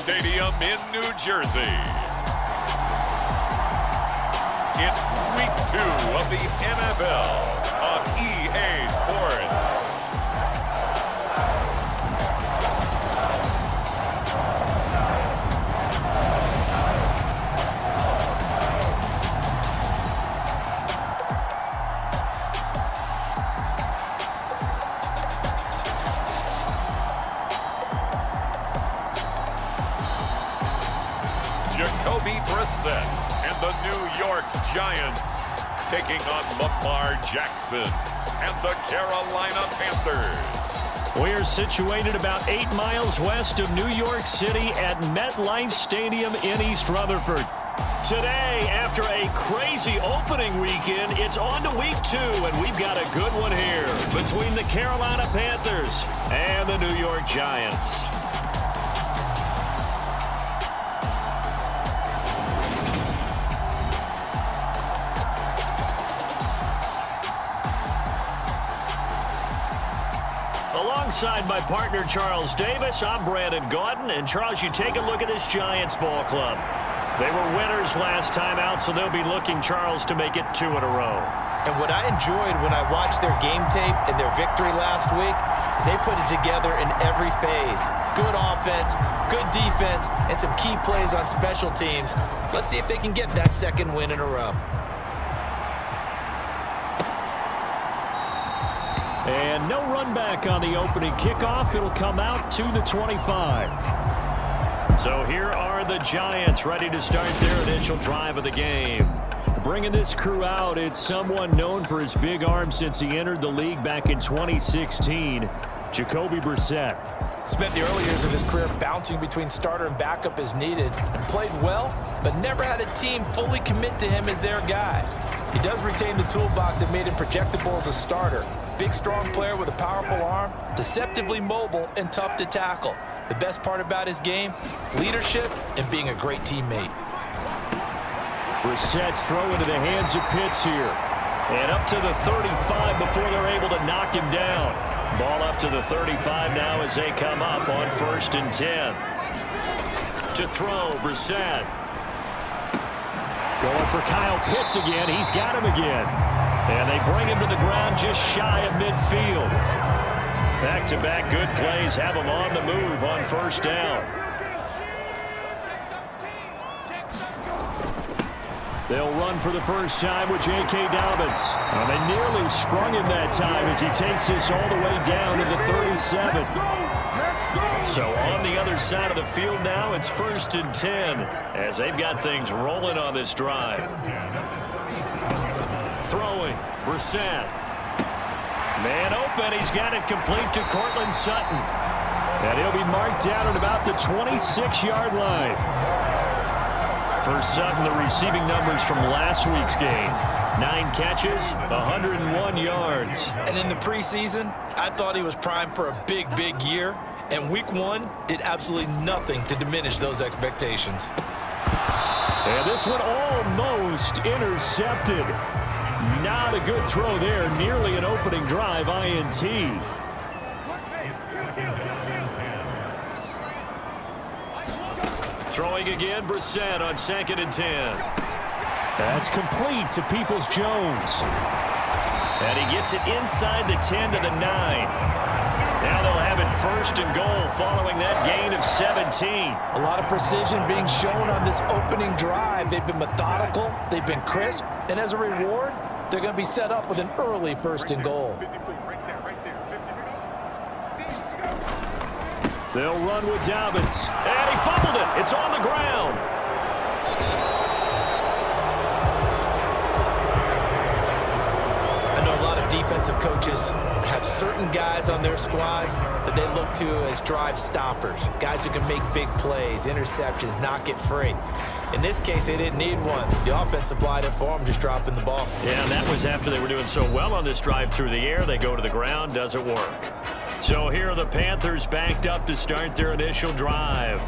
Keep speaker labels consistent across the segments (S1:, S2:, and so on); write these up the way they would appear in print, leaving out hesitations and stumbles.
S1: Stadium in New Jersey. It's week 2 of the NFL on EA Sports. Jacoby Brissett and the New York Giants taking on Lamar Jackson and the Carolina Panthers.
S2: We are situated about 8 miles west of New York City at MetLife Stadium in East Rutherford. Today, after a crazy opening weekend, it's on to week 2, and we've got a good one here between the Carolina Panthers and the New York Giants. Alongside my partner, Charles Davis, I'm Brandon Gaudin. And, Charles, you take a look at this Giants ball club. They were winners last time out, so they'll be looking, Charles, to make it 2 in a row.
S3: And what I enjoyed when I watched their game tape and their victory last week is they put it together in every phase. Good offense, good defense, and some key plays on special teams. Let's see if they can get that 2nd win in a row.
S2: And no run back on the opening kickoff. It'll come out to the 25. So here are the Giants ready to start their initial drive of the game. Bringing this crew out, it's someone known for his big arm since he entered the league back in 2016, Jacoby Brissett.
S3: Spent the early years of his career bouncing between starter and backup as needed, and played well, but never had a team fully commit to him as their guy. He does retain the toolbox that made him projectable as a starter. Big, strong player with a powerful arm, deceptively mobile, and tough to tackle. The best part about his game, leadership and being a great teammate.
S2: Brissett's throw into the hands of Pitts here. And up to the 35 before they're able to knock him down. Ball up to the 35 now as they come up on 1st and 10. To throw, Brissett. Going for Kyle Pitts again. He's got him again. And they bring him to the ground just shy of midfield. Back-to-back good plays have him on the move on 1st down. They'll run for the first time with J.K. Dobbins. And they nearly sprung him that time as he takes this all the way down to the 37. So on the other side of the field now, it's 1st and 10 as they've got things rolling on this drive. Throwing, Brissett. Man open, he's got it complete to Cortland Sutton. And he'll be marked down at about the 26-yard line. For Sutton, the receiving numbers from last week's game. 9 catches, 101 yards.
S3: And in the preseason, I thought he was primed for a big, big year. And week 1 did absolutely nothing to diminish those expectations.
S2: And this one almost intercepted. Not a good throw there. Nearly an opening drive INT. Throwing again, Brissett on 2nd and 10. That's complete to Peoples-Jones. And he gets it inside the 10 to the 9. Now they'll have it 1st and goal following that gain of 17.
S3: A lot of precision being shown on this opening drive. They've been methodical, they've been crisp, and as a reward, they're going to be set up with an early 1st and goal.
S2: They'll run with Dobbins. And he fumbled it. It's on the ground.
S3: I know a lot of defensive coaches have certain guys on their squad that they look to as drive stoppers. Guys who can make big plays, interceptions, knock it free. In this case, they didn't need one. The offense supplied it for them, just dropping the ball.
S2: Yeah, and that was after they were doing so well on this drive through the air. They go to the ground, doesn't work. So here are the Panthers backed up to start their initial drive.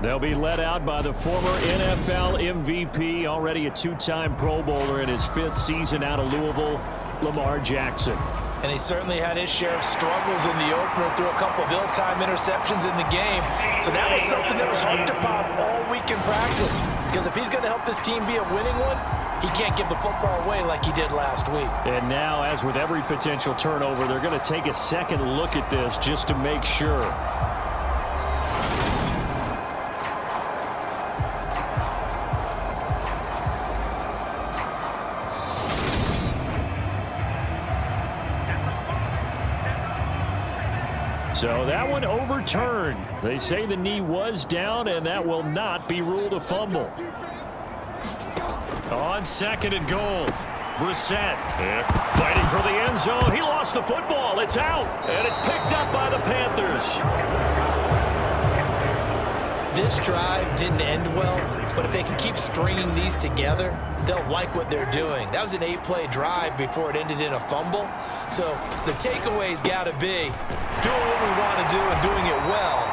S2: They'll be led out by the former NFL MVP, already a 2-time Pro Bowler in his 5th season out of Louisville, Lamar Jackson.
S3: And he certainly had his share of struggles in the opener through a couple of ill-timed interceptions in the game. So that was something that was hard to pop all week in practice. Because if he's going to help this team be a winning one, he can't give the football away like he did last week.
S2: And now, as with every potential turnover, they're going to take a second look at this just to make sure. So that one overturned. They say the knee was down, and that will not be ruled a fumble. On 2nd and goal, Brissett fighting for the end zone. He lost the football. It's out, and it's picked up by the Panthers.
S3: This drive didn't end well, but if they can keep stringing these together, they'll like what they're doing. That was an 8-play drive before it ended in a fumble. So the takeaway's got to be doing what we want to do and doing it well.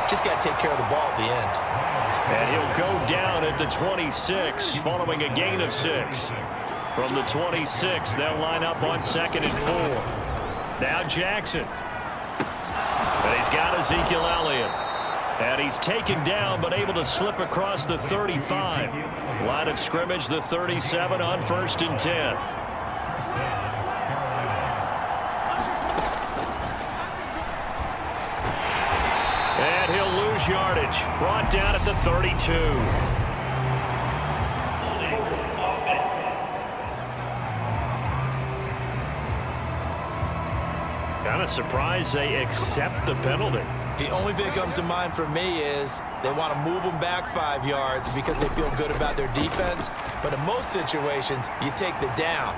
S3: Just got to take care of the ball at the end.
S2: And he'll go down at the 26 following a gain of 6. From the 26, they'll line up on 2nd and 4. Now Jackson. And he's got Ezekiel Elliott. And he's taken down but able to slip across the 35. Line of scrimmage, the 37 on 1st and 10. And he'll lose yardage. Brought down at the 32. Kind of surprised they accept the penalty.
S3: The only thing that comes to mind for me is they want to move them back 5 yards because they feel good about their defense. But in most situations, you take the down.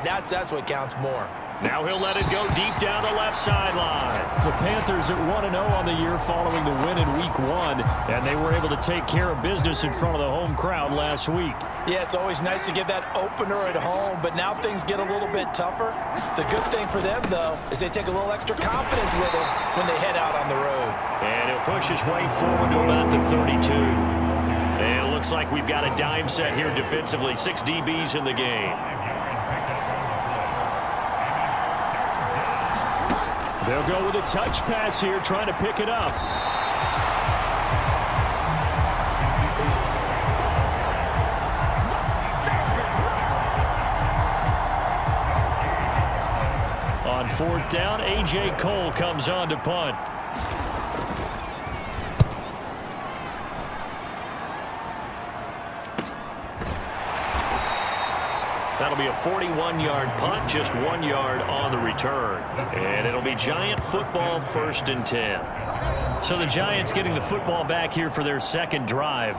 S3: That's what counts more.
S2: Now he'll let it go deep down the left sideline. The Panthers at 1-0 on the year following the win in Week 1, and they were able to take care of business in front of the home crowd last week.
S3: Yeah, it's always nice to get that opener at home, but now things get a little bit tougher. The good thing for them, though, is they take a little extra confidence with them when they head out on the road.
S2: And he'll push his way forward to about the 32. And it looks like we've got a dime set here defensively. 6 DBs in the game. They'll go with a touch pass here, trying to pick it up. On 4th down, A.J. Cole comes on to punt. That'll be a 41-yard punt, just 1 yard on the return. And it'll be Giant football, 1st and 10. So the Giants getting the football back here for their second drive.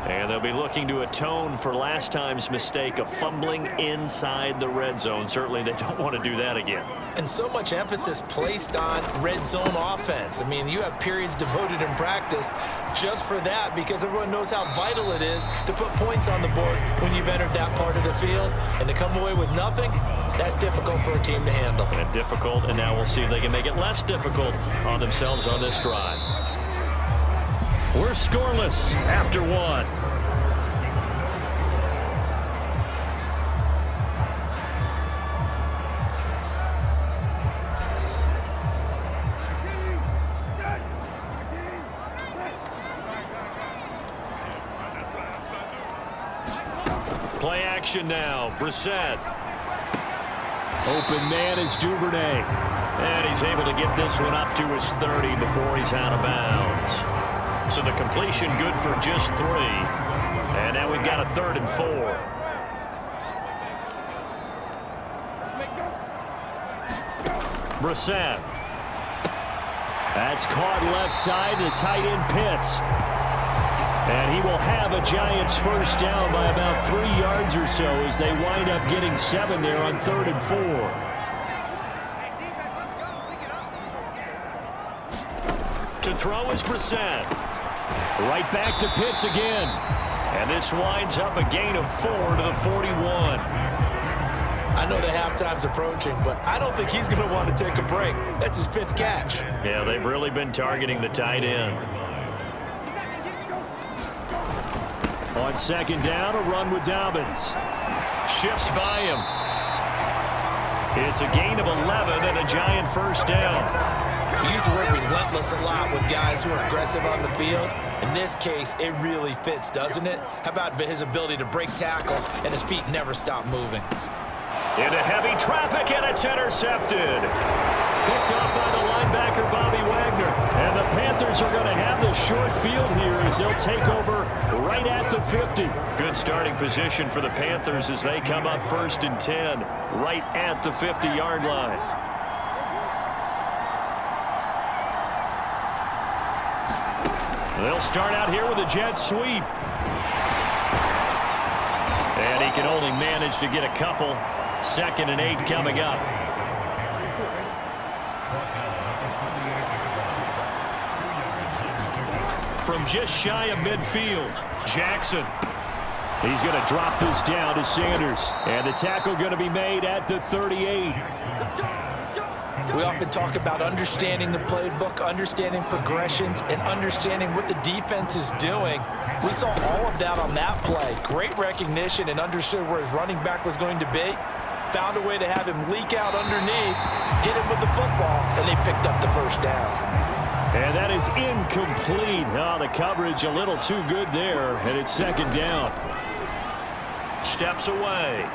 S2: And they'll be looking to atone for last time's mistake of fumbling inside the red zone. Certainly they don't want to do that again.
S3: And so much emphasis placed on red zone offense. I mean, you have periods devoted in practice just for that because everyone knows how vital it is to put points on the board when you've entered that part of the field. And to come away with nothing, that's difficult for a team to handle.
S2: And difficult, and now we'll see if they can make it less difficult on themselves on this drive. We're scoreless after 1. Play action now. Brissett. Open man is Duvernay. And he's able to get this one up to his 30 before he's out of bounds. So the completion good for just 3. And now we've got a 3rd and 4. Brissett. That's caught left side to tight end Pitts. And he will have a Giants first down by about 3 yards or so as they wind up getting 7 there on 3rd and 4. To throw is Brissett. Right back to Pitts again. And this winds up a gain of 4 to the 41.
S3: I know the halftime's approaching, but I don't think he's going to want to take a break. That's his 5th catch.
S2: Yeah, they've really been targeting the tight end. On 2nd down, a run with Dobbins. Shifts by him. It's a gain of 11 and a Giant first down.
S3: We use the word relentless a lot with guys who are aggressive on the field. In this case, it really fits, doesn't it? How about his ability to break tackles and his feet never stop moving?
S2: Into heavy traffic, and it's intercepted. Picked up by the linebacker, Bobby Wagner. And the Panthers are going to have the short field here as they'll take over right at the 50. Good starting position for the Panthers as they come up 1st and 10, right at the 50-yard line. They'll start out here with a jet sweep. And he can only manage to get a couple. 2nd and 8 coming up. From just shy of midfield, Jackson. He's going to drop this down to Sanders. And the tackle going to be made at the 38.
S3: We often talk about understanding the playbook, understanding progressions, and understanding what the defense is doing. We saw all of that on that play. Great recognition and understood where his running back was going to be. Found a way to have him leak out underneath, hit him with the football, and they picked up the first down.
S2: And that is incomplete. Oh, the coverage a little too good there, and it's 2nd down. Steps away.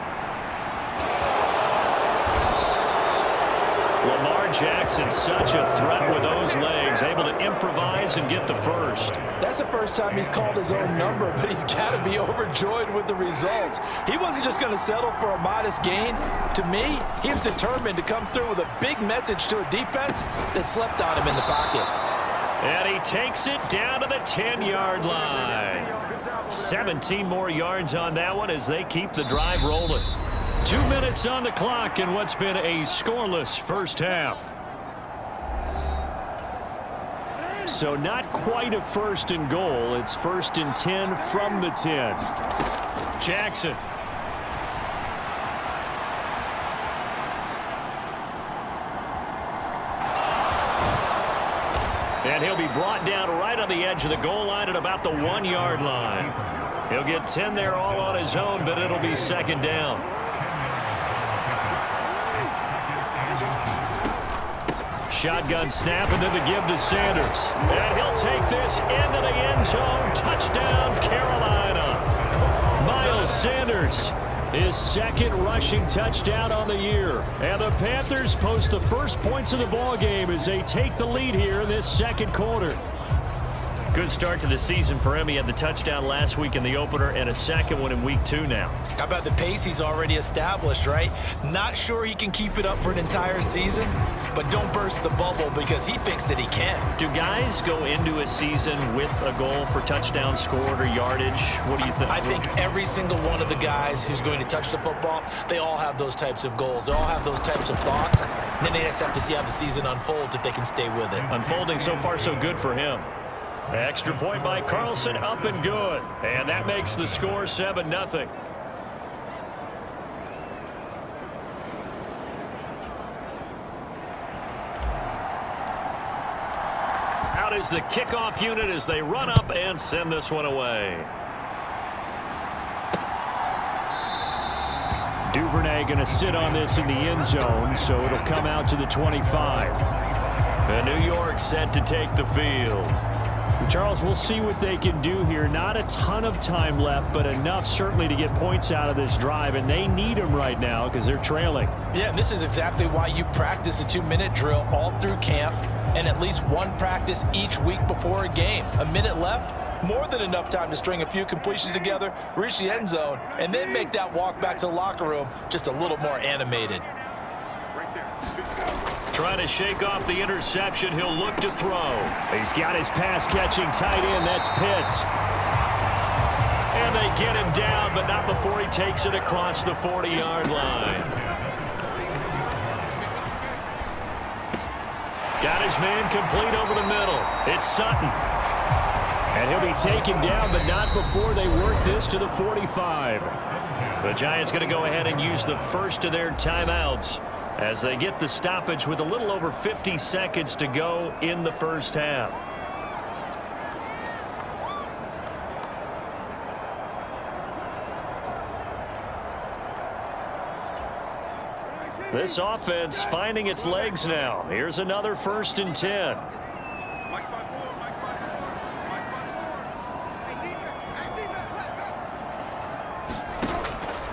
S2: Lamar Jackson, such a threat with those legs, able to improvise and get the first.
S3: That's the first time he's called his own number, but he's got to be overjoyed with the results. He wasn't just going to settle for a modest gain. To me, he was determined to come through with a big message to a defense that slept on him in the pocket.
S2: And he takes it down to the 10-yard line. 17 more yards on that one as they keep the drive rolling. 2 minutes on the clock in what's been a scoreless first half. So not quite a 1st and goal. It's 1st and 10 from the 10. Jackson. And he'll be brought down right on the edge of the goal line at about the 1-yard line. He'll get 10 there all on his own, but it'll be 2nd down. Shotgun snap and then the give to Sanders. And he'll take this into the end zone. Touchdown, Carolina. Miles Sanders, his 2nd rushing touchdown on the year. And the Panthers post the first points of the ball game as they take the lead here in this 2nd quarter. Good start to the season for him. He had the touchdown last week in the opener and a 2nd one in week 2 now.
S3: How about the pace he's already established, right? Not sure he can keep it up for an entire season, but don't burst the bubble because he thinks that he can.
S2: Do guys go into a season with a goal for touchdown scored or yardage? What do you think?
S3: I think every single one of the guys who's going to touch the football, they all have those types of goals. They all have those types of thoughts. And then they just have to see how the season unfolds if they can stay with it.
S2: Unfolding so far so good for him. Extra point by Carlson, up and good. And that makes the score 7-0. Out is the kickoff unit as they run up and send this one away. Duvernay going to sit on this in the end zone, so it'll come out to the 25. And New York set to take the field. Charles, we'll see what they can do here. Not a ton of time left, but enough certainly to get points out of this drive, and they need them right now because they're trailing.
S3: Yeah, and this is exactly why you practice a 2-minute drill all through camp and at least one practice each week before a game. A minute left, more than enough time to string a few completions together, reach the end zone, and then make that walk back to the locker room just a little more animated.
S2: Trying to shake off the interception. He'll look to throw. He's got his pass-catching tight end. That's Pitts. And they get him down, but not before he takes it across the 40-yard line. Got his man complete over the middle. It's Sutton. And he'll be taken down, but not before they work this to the 45. The Giants going to go ahead and use the first of their timeouts as they get the stoppage with a little over 50 seconds to go in the first half. This offense finding its legs now. Here's another 1st and 10.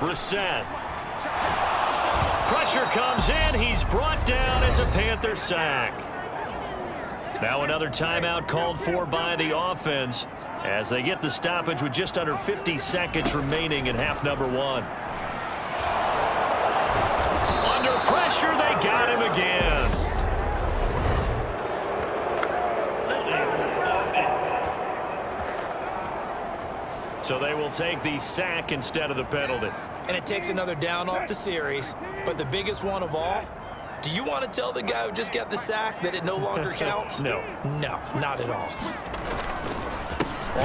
S2: Brissett. Pressure comes in. He's brought down. It's a Panther sack. Now another timeout called for by the offense as they get the stoppage with just under 50 seconds remaining in half number 1. Under pressure, they got him again. So they will take the sack instead of the penalty.
S3: And it takes another down off the series. But the biggest one of all, do you want to tell the guy who just got the sack that it no longer counts?
S2: No.
S3: No, not at all.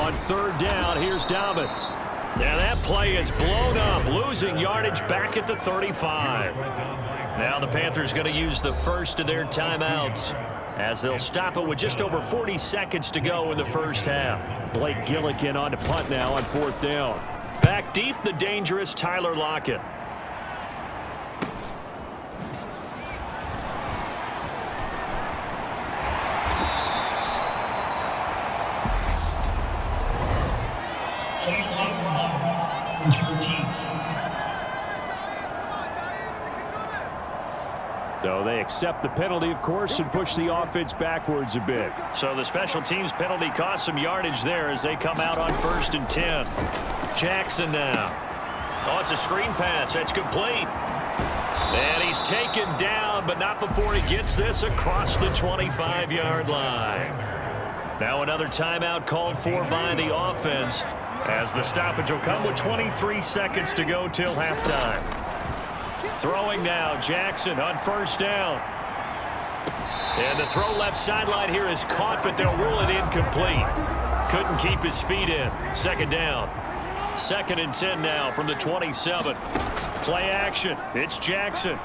S2: On 3rd down, here's Dobbins. Now that play is blown up, losing yardage back at the 35. Now the Panthers going to use the first of their timeouts as they'll stop it with just over 40 seconds to go in the first half. Blake Gillikin on to punt now on 4th down. Back deep, the dangerous Tyler Lockett. So they accept the penalty, of course, and push the offense backwards a bit. So the special teams penalty cost some yardage there as they come out on 1st and 10. Jackson now. Oh, it's a screen pass. That's complete. And he's taken down, but not before he gets this across the 25-yard line. Now another timeout called for by the offense as the stoppage will come with 23 seconds to go till halftime. Throwing now, Jackson on 1st down. And the throw left sideline here is caught, but they'll rule it incomplete. Couldn't keep his feet in. 2nd down. 2nd and 10 now from the 27. Play action. It's Jackson.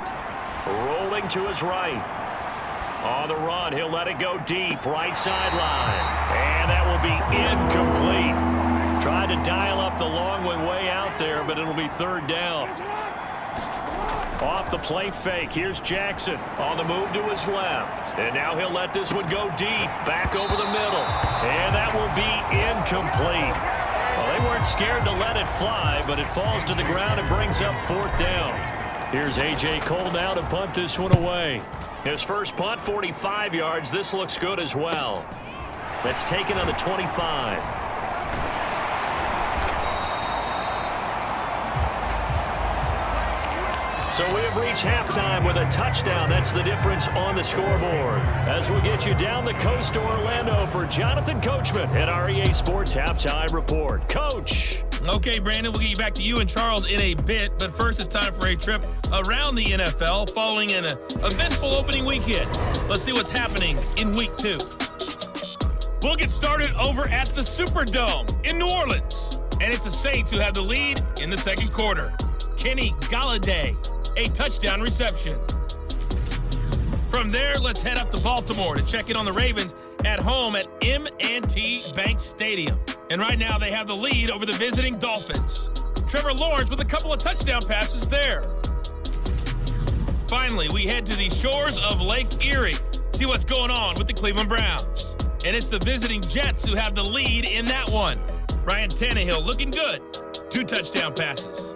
S2: Rolling to his right. On the run, he'll let it go deep. Right sideline. And that will be incomplete. Tried to dial up the long one way out there, but it'll be 3rd down. Off the play fake, here's Jackson on the move to his left. And now he'll let this one go deep, back over the middle. And that will be incomplete. Well, they weren't scared to let it fly, but it falls to the ground and brings up 4th down. Here's A.J. Cole now to punt this one away. His first punt, 45 yards. This looks good as well. That's taken on the 25. So we have reached halftime with a touchdown. That's the difference on the scoreboard. As we'll get you down the coast to Orlando for Jonathan Coachman at our EA Sports Halftime Report. Coach.
S4: Okay, Brandon, we'll get you back to you and Charles in a bit. But first, it's time for a trip around the NFL following an eventful opening weekend. Let's see what's happening in Week 2. We'll get started over at the Superdome in New Orleans. And it's the Saints who have the lead in the 2nd quarter. Kenny Golladay, a touchdown reception. From there, let's head up to Baltimore to check in on the Ravens at home at M&T Bank Stadium. And right now, they have the lead over the visiting Dolphins. Trevor Lawrence with a couple of touchdown passes there. Finally, we head to the shores of Lake Erie, see what's going on with the Cleveland Browns. And it's the visiting Jets who have the lead in that one. Ryan Tannehill looking good. 2 touchdown passes.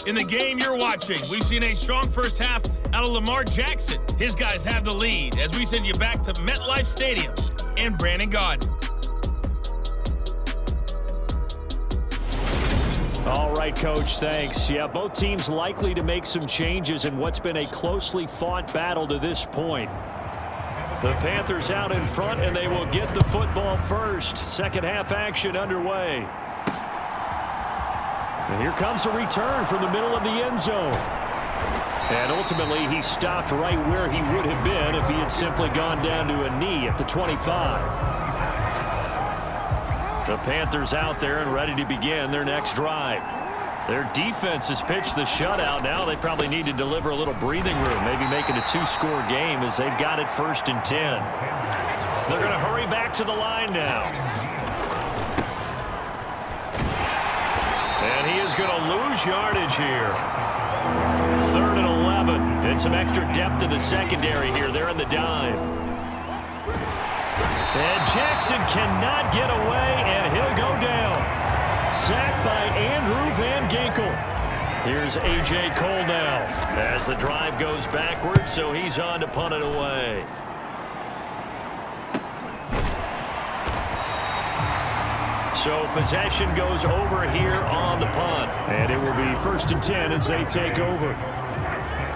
S4: In the game you're watching, we've seen a strong first half out of Lamar Jackson. His guys have the lead as we send you back to MetLife Stadium and Brandon Gaudin.
S2: All right, Coach, thanks. Yeah, both teams likely to make some changes in what's been a closely fought battle to this point. The Panthers out in front, and they will get the football first. 2nd half action underway. And here comes a return from the middle of the end zone. And ultimately, he stopped right where he would have been if he had simply gone down to a knee at the 25. The Panthers out there and ready to begin their next drive. Their defense has pitched the shutout. Now they probably need to deliver a little breathing room, maybe make it a 2-score game as they've got it 1st and 10. They're going to hurry back to the line now. And he is going to lose yardage here. 3rd and And some extra depth in the secondary here. They're in the dime. And Jackson cannot get away, and he'll go down. Sacked by Andrew Van Ginkel. Here's A.J. Cole now as the drive goes backwards, so he's on to punt it away. So possession goes over here on the punt. And it will be 1st and 10 as they take over.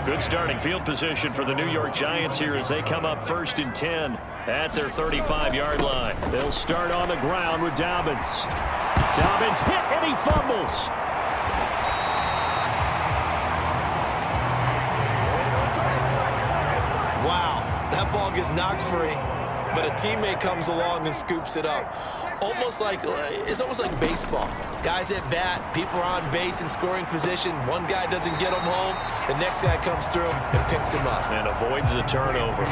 S2: Good starting field position for the New York Giants here as they come up 1st and 10 at their 35-yard line. They'll start on the ground with Dobbins. Dobbins hit and he fumbles.
S3: Wow, that ball gets knocked free, but a teammate comes along and scoops it up. It's almost like baseball. Guys at bat, people are on base in scoring position. One guy doesn't get him home. The next guy comes through and picks him up.
S2: And avoids the turnover.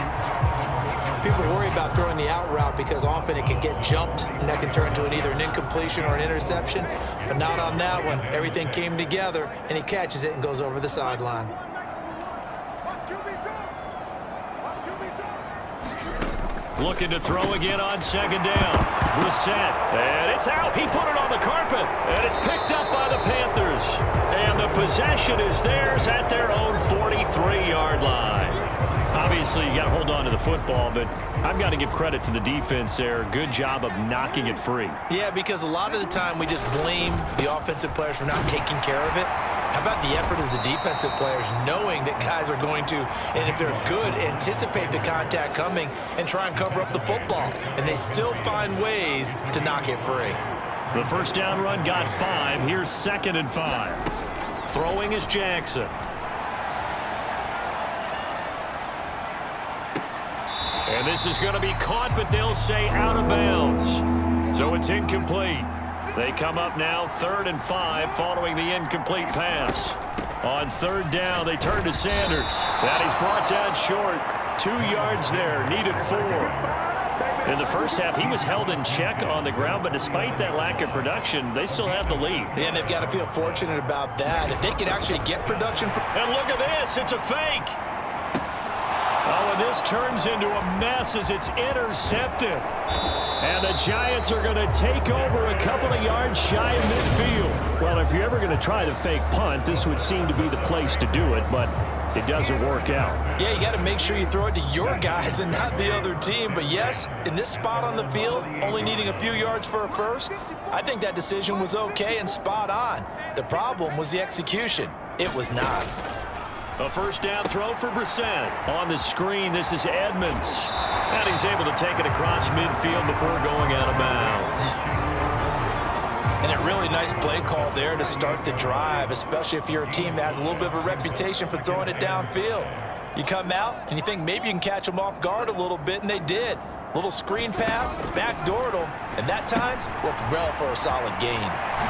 S3: People worry about throwing the out route because often it can get jumped, and that can turn into either an incompletion or an interception. But not on that one. Everything came together, and he catches it and goes over the sideline.
S2: Looking to throw again on 2nd down. Brissett, and it's out. He put it on the carpet, and it's picked up by the Panthers. And the possession is theirs at their own 43-yard line. Obviously, you got to hold on to the football, but I've got to give credit to the defense there. Good job of knocking it free.
S3: Yeah, because a lot of the time we just blame the offensive players for not taking care of it. How about the effort of the defensive players knowing that guys are going to, and if they're good, anticipate the contact coming and try and cover up the football. And they still find ways to knock it free.
S2: The 1st down run got 5. Here's 2nd and 5. Throwing is Jackson. And this is going to be caught, but they'll say out of bounds. So it's incomplete. They come up now 3rd and 5 following the incomplete pass. On 3rd down, they turn to Sanders. And he's brought down short. 2 yards there, needed 4. In the first half, he was held in check on the ground, but despite that lack of production, they still have the lead.
S3: And they've got to feel fortunate about that. If they could actually get production.
S2: And look at this, it's a fake. Oh, and this turns into a mess as it's intercepted. And the Giants are going to take over a couple of yards shy of midfield. Well, if you're ever going to try the fake punt, this would seem to be the place to do it, but it doesn't work out.
S3: Yeah, you got to make sure you throw it to your guys and not the other team. But yes, in this spot on the field, only needing a few yards for a first, I think that decision was okay and spot on. The problem was the execution. It was not.
S2: A 1st down throw for Brissett. On the screen, this is Edmonds. And he's able to take it across midfield before going out of bounds.
S3: And a really nice play call there to start the drive, especially if you're a team that has a little bit of a reputation for throwing it downfield. You come out and you think maybe you can catch them off guard a little bit, and they did. Little screen pass, backdoored them, and that time worked well for a solid gain.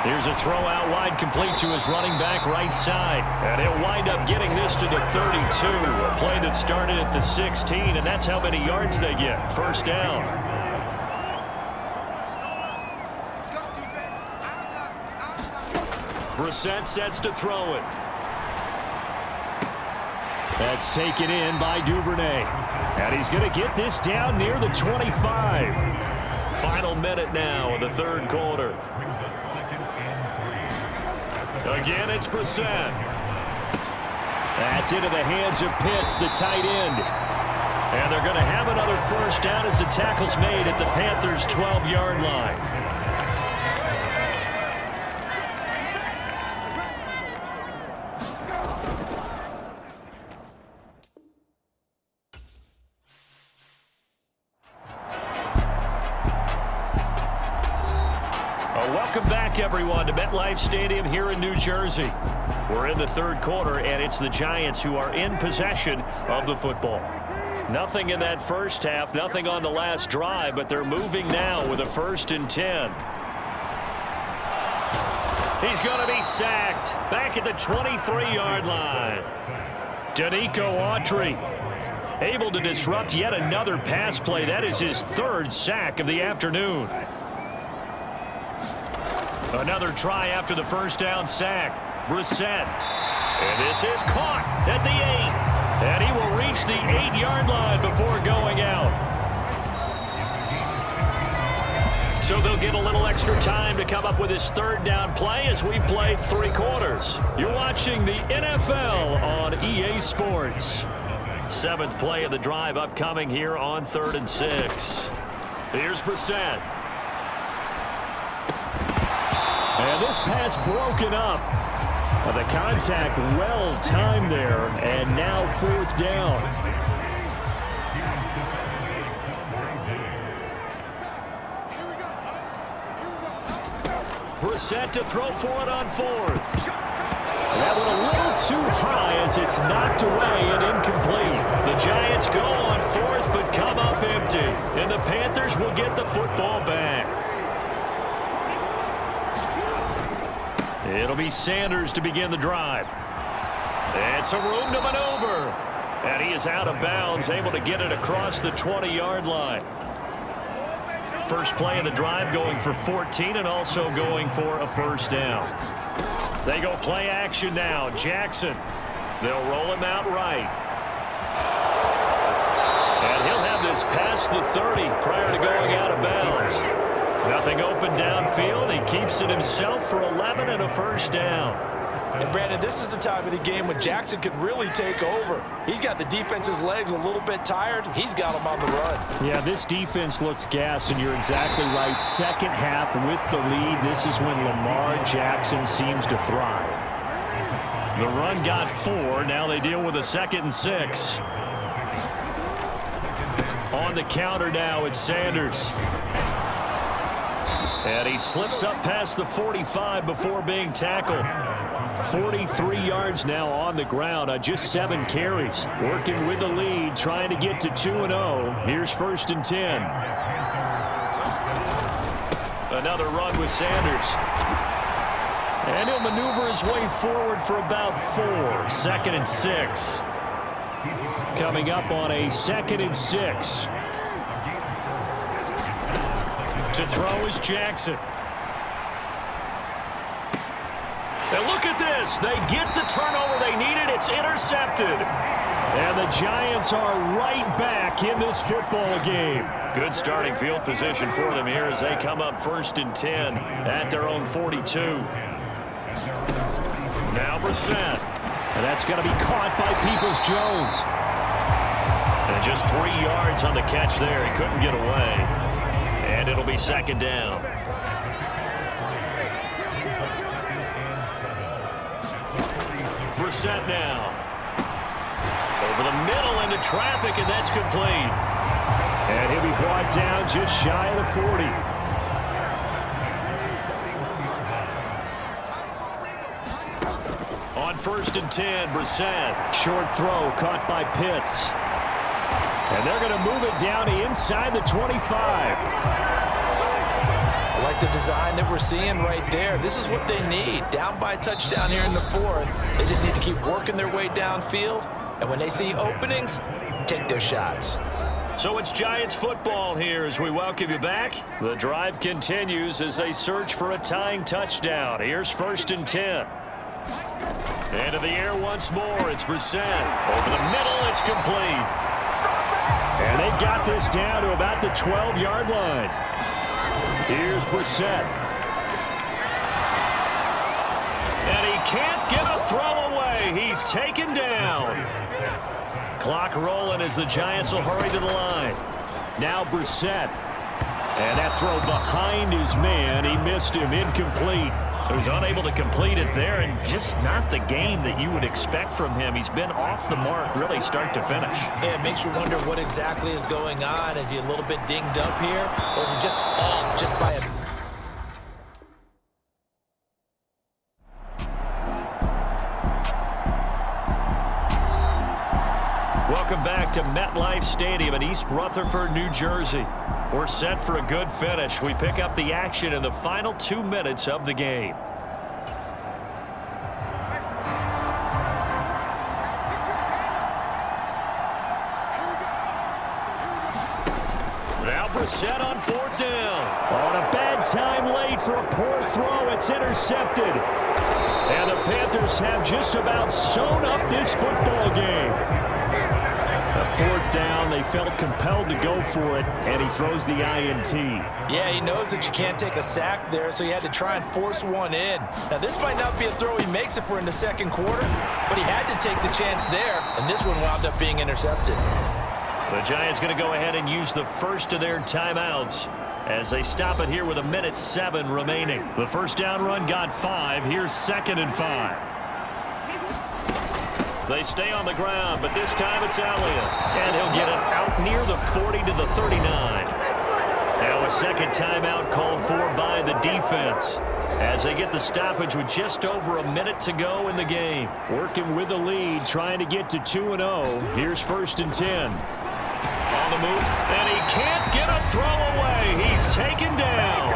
S2: Here's a throw out wide, complete to his running back right side. And he'll wind up getting this to the 32. A play that started at the 16, and that's how many yards they get. 1st down. Brissett sets to throw it. That's taken in by Duvernay. And he's going to get this down near the 25. Final minute now of the 3rd quarter. Again, it's Brissett. That's into the hands of Pitts, the tight end. And they're going to have another 1st down as the tackle's made at the Panthers' 12-yard line. Welcome back, everyone, to MetLife Stadium here in New Jersey. We're in the 3rd quarter, and it's the Giants who are in possession of the football. Nothing in that 1st half, nothing on the last drive, but they're moving now with a 1st and 10. He's going to be sacked back at the 23-yard line. Danico Autry able to disrupt yet another pass play. That is his 3rd sack of the afternoon. Another try after the 1st down sack. Brissett. And this is caught at the 8. And he will reach the 8-yard line before going out. So they'll get a little extra time to come up with his third down play as we've played 3 quarters. You're watching the NFL on EA Sports. 7th play of the drive upcoming here on 3rd and 6. Here's Brissett. And this pass broken up. The contact well timed there, and now 4th down. Brissett to throw for it on 4th. That one a little too high as it's knocked away and incomplete. The Giants go on 4th but come up empty. And the Panthers will get the football back. It'll be Sanders to begin the drive. It's a room to maneuver. And he is out of bounds, able to get it across the 20-yard line. First play of the drive going for 14 and also going for a 1st down. They go play action now. Jackson. They'll roll him out right. And he'll have this past the 30 prior to going out of bounds. Nothing open downfield. He keeps it himself for 11 and a 1st down.
S3: And Brandon, this is the time of the game when Jackson could really take over. He's got the defense's legs a little bit tired. He's got them on the run.
S2: Yeah, this defense looks gassed, and you're exactly right. Second half with the lead, this is when Lamar Jackson seems to thrive. The run got 4. Now they deal with a 2nd and 6. On the counter now, it's Sanders. And he slips up past the 45 before being tackled. 43 yards now on the ground on just 7 carries. Working with the lead, trying to get to 2-0. Here's 1st and 10. Another run with Sanders. And he'll maneuver his way forward for about 4. 2nd and 6. Coming up on a 2nd and 6. To throw is Jackson. And look at this. They get the turnover they needed. It's intercepted. And the Giants are right back in this football game. Good starting field position for them here as they come up 1st and 10 at their own 42. Now Brissett. And that's going to be caught by Peoples-Jones. And just 3 yards on the catch there. He couldn't get away. And it'll be 2nd down. Brissett now. Over the middle into traffic, and that's complete. And he'll be brought down just shy of the 40. On 1st and 10, Brissett. Short throw caught by Pitts. And they're going to move it down to inside the 25.
S3: I like the design that we're seeing right there. This is what they need. Down by a touchdown here in the 4th. They just need to keep working their way downfield. And when they see openings, take their shots.
S2: So it's Giants football here as we welcome you back. The drive continues as they search for a tying touchdown. Here's 1st and 10. Into the air once more. It's Brissett. Over the middle, it's complete. And they've got this down to about the 12-yard line. Here's Brissett. And he can't get a throw away. He's taken down. Clock rolling as the Giants will hurry to the line. Now Brissett. And that throw behind his man. He missed him. Incomplete. So he's unable to complete it there, and just not the game that you would expect from him. He's been off the mark really start to finish.
S3: Yeah, it makes you wonder what exactly is going on. Is he a little bit dinged up here, or is he just off just by a...
S2: Welcome back to MetLife Stadium in East Rutherford, New Jersey. We're set for a good finish. We pick up the action in the final 2 minutes of the game. Now Brissett on 4th down. On a bad time late for a poor throw. It's intercepted. And the Panthers have just about sewn up this football game. down. They felt compelled to go for it, and he throws the INT.
S3: Yeah, he knows that you can't take a sack there, so he had to try and force one in. Now, this might not be a throw he makes if we're in the second quarter, but he had to take the chance there, and this one wound up being intercepted.
S2: The Giants going to go ahead and use the first of their timeouts as they stop it here with 1:07 remaining. The first down run got 5. Here's 2nd and 5. They stay on the ground, but this time it's Elliott. And he'll get it out near the 40 to the 39. Now a second timeout called for by the defense as they get the stoppage with just over a minute to go in the game. Working with the lead, trying to get to 2-0. Here's 1st and 10. On the move, and he can't get a throw away. He's taken down.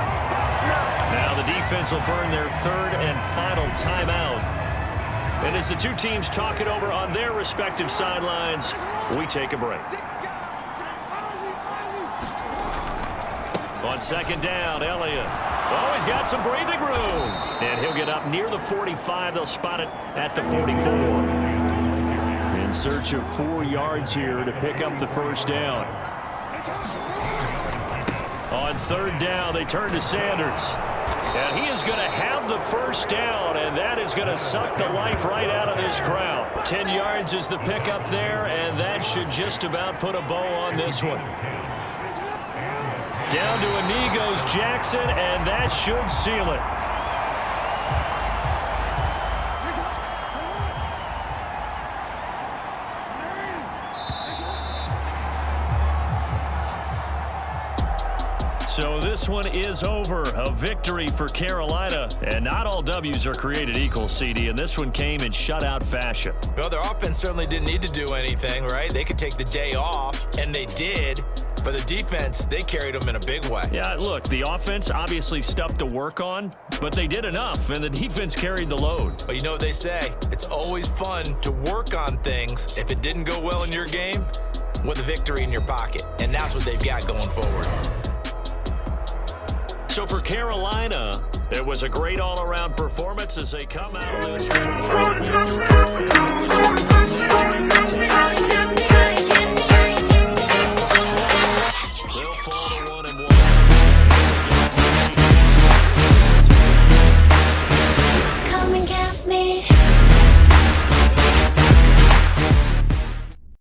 S2: Now the defense will burn their 3rd and final timeout. And as the two teams talk it over on their respective sidelines, we take a break. On 2nd down, Elliott. Oh, he's got some breathing room. And he'll get up near the 45. They'll spot it at the 44. In search of 4 yards here to pick up the first down. On 3rd down, they turn to Sanders. And he is going to have the first down, and that is going to suck the life right out of this crowd. 10 yards is the pickup there, and that should just about put a bow on this one. Down to a knee goes Jackson, and that should seal it. So this one is over. A victory for Carolina. And not all W's are created equal, CD. And this one came in shutout fashion.
S3: Well, their offense certainly didn't need to do anything, right? They could take the day off, and they did. But the defense, they carried them in a big way.
S2: Yeah, look, the offense obviously stuff to work on, but they did enough, and the defense carried the load.
S3: But you know what they say? It's always fun to work on things. If it didn't go well in your game, with a victory in your pocket. And that's what they've got going forward.
S2: So for Carolina, it was a great all-around performance as they come out of this.